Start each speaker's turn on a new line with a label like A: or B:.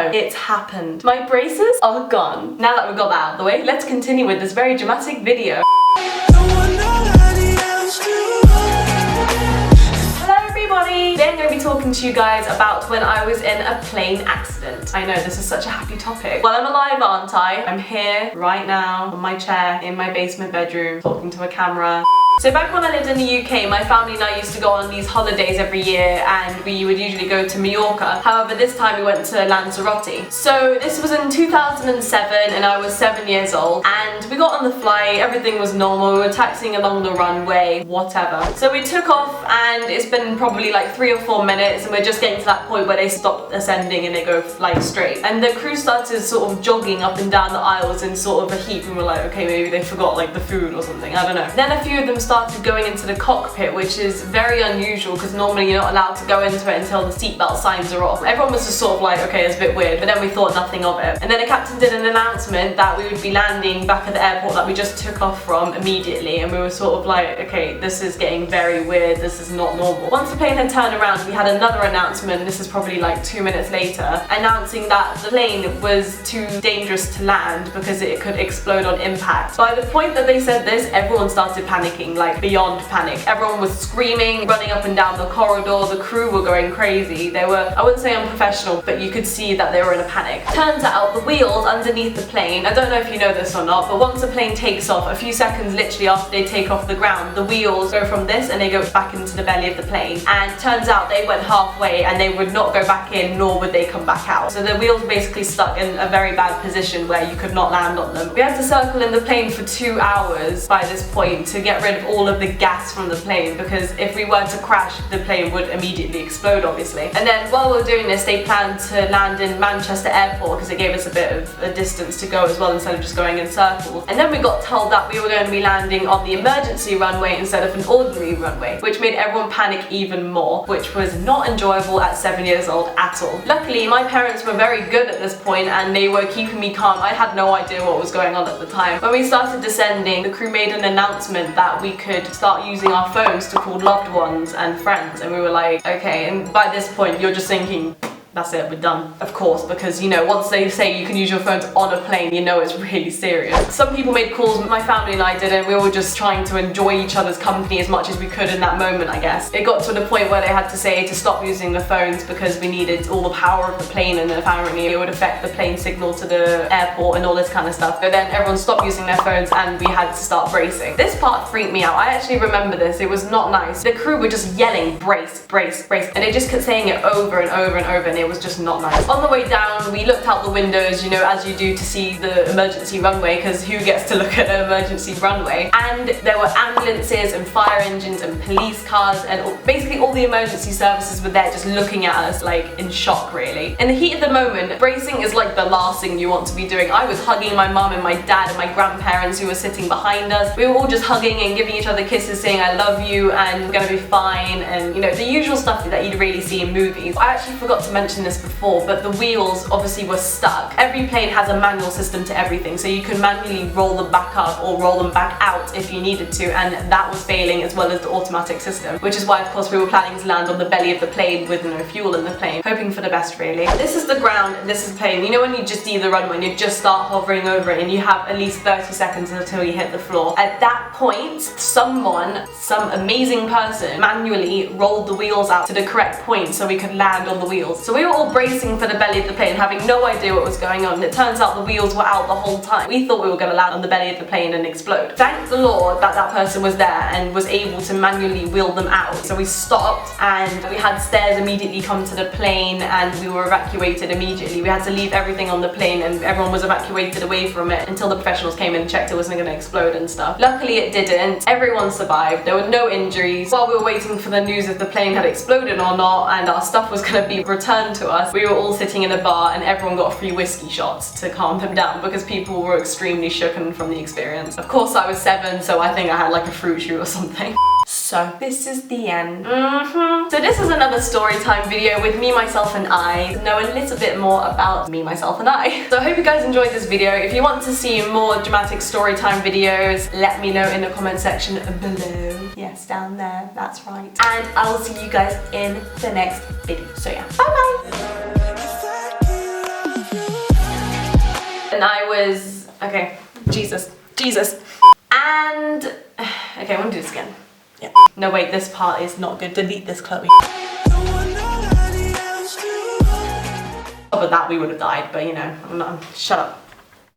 A: no, it's happened. My braces are gone. Now that we've got that out of the way, let's continue with this very dramatic video. Today I'm going to be talking to you guys about when I was in a plane accident. I know, this is such a happy topic. Well, I'm alive, aren't I? I'm here right now on my chair in my basement bedroom talking to a camera. So back when I lived in the UK, my family and I used to go on these holidays every year, and we would usually go to Mallorca. However, this time we went to Lanzarote. So this was in 2007 and I was 7 years old, and we got on the flight, everything was normal, we were taxiing along the runway, whatever. So we took off and it's been probably like 3 or 4 minutes and we're just getting to that point where they stop ascending and they go like straight. And the crew started sort of jogging up and down the aisles in sort of a heap, and we're like, okay, maybe they forgot like the food or something, I don't know. Then a few of them started going into the cockpit, which is very unusual because normally you're not allowed to go into it until the seatbelt signs are off. Everyone was just sort of like, okay, it's a bit weird, but then we thought nothing of it. And then the captain did an announcement that we would be landing back at the airport that we just took off from immediately, and we were sort of like, okay, this is getting very weird, this is not normal. Once the plane had turned around, we had another announcement, this is probably like 2 minutes later, announcing that the plane was too dangerous to land because it could explode on impact. By the point that they said this, everyone started panicking, like beyond panic. Everyone was screaming, running up and down the corridor, the crew were going crazy. They were, I wouldn't say unprofessional, but you could see that they were in a panic. Turns out the wheels underneath the plane, I don't know if you know this or not, but once the plane takes off, a few seconds literally after they take off the ground, the wheels go from this and they go back into the belly of the plane. And turns out they went halfway and they would not go back in, nor would they come back out. So the wheels basically stuck in a very bad position where you could not land on them. We had to circle in the plane for 2 hours by this point to get rid of all of the gas from the plane, because if we were to crash, the plane would immediately explode, obviously. And then while we were doing this, they planned to land in Manchester Airport because it gave us a bit of a distance to go as well instead of just going in circles. And then we got told that we were going to be landing on the emergency runway instead of an ordinary runway, which made everyone panic even more, which was not enjoyable at 7 years old at all. Luckily, my parents were very good at this point and they were keeping me calm. I had no idea what was going on at the time. When we started descending, the crew made an announcement that we could start using our phones to call loved ones and friends, and we were like, okay. And by this point you're just thinking, that's it, we're done. Of course, because you know, once they say you can use your phones on a plane, you know it's really serious. Some people made calls, my family and I didn't. We were just trying to enjoy each other's company as much as we could in that moment, I guess. It got to the point where they had to say to stop using the phones because we needed all the power of the plane, and apparently it would affect the plane signal to the airport and all this kind of stuff. But then everyone stopped using their phones and we had to start bracing. This part freaked me out. I actually remember this. It was not nice. The crew were just yelling, brace, brace, brace, and they just kept saying it over and over and over, and it was just not nice. On the way down, we looked out the windows, you know, as you do to see the emergency runway, because who gets to look at an emergency runway? And there were ambulances and fire engines and police cars, and basically all the emergency services were there just looking at us like in shock, really. In the heat of the moment, bracing is like the last thing you want to be doing. I was hugging my mum and my dad and my grandparents who were sitting behind us. We were all just hugging and giving each other kisses, saying I love you and we're gonna be fine, and you know, the usual stuff that you'd really see in movies. I actually forgot to mention this before, but the wheels obviously were stuck. Every plane has a manual system to everything, so you can manually roll them back up or roll them back out if you needed to, and that was failing as well as the automatic system, which is why of course we were planning to land on the belly of the plane with no fuel in the plane, hoping for the best, really. This is the ground, this is the plane. You know when you just see the runway and you just start hovering over it and you have at least 30 seconds until you hit the floor. At that point, someone, some amazing person, manually rolled the wheels out to the correct point so we could land on the wheels. So we were all bracing for the belly of the plane, having no idea what was going on. It turns out the wheels were out the whole time. We thought we were going to land on the belly of the plane and explode. Thank the Lord that that person was there and was able to manually wheel them out. So we stopped and we had stairs immediately come to the plane and we were evacuated immediately. We had to leave everything on the plane and everyone was evacuated away from it until the professionals came in and checked it wasn't going to explode and stuff. Luckily it didn't. Everyone survived. There were no injuries. While we were waiting for the news if the plane had exploded or not and our stuff was going to be returned to us, we were all sitting in a bar and everyone got free whiskey shots to calm them down because people were extremely shooken from the experience. Of course I was 7, so I think I had like a fruit shoot or something. So this is the end. So this is another story time video with me, myself and I, to know a little bit more about me, myself and I. So I hope you guys enjoyed this video. If you want to see more dramatic story time videos, let me know in the comment section below. Yes, down there, that's right. And I will see you guys in the next video. So yeah, bye bye! and I was, okay, Jesus. And, okay, I'm gonna do this again. Yeah. No, wait, this part is not good. Delete this, Chloe. But that we would have died, but you know, shut up.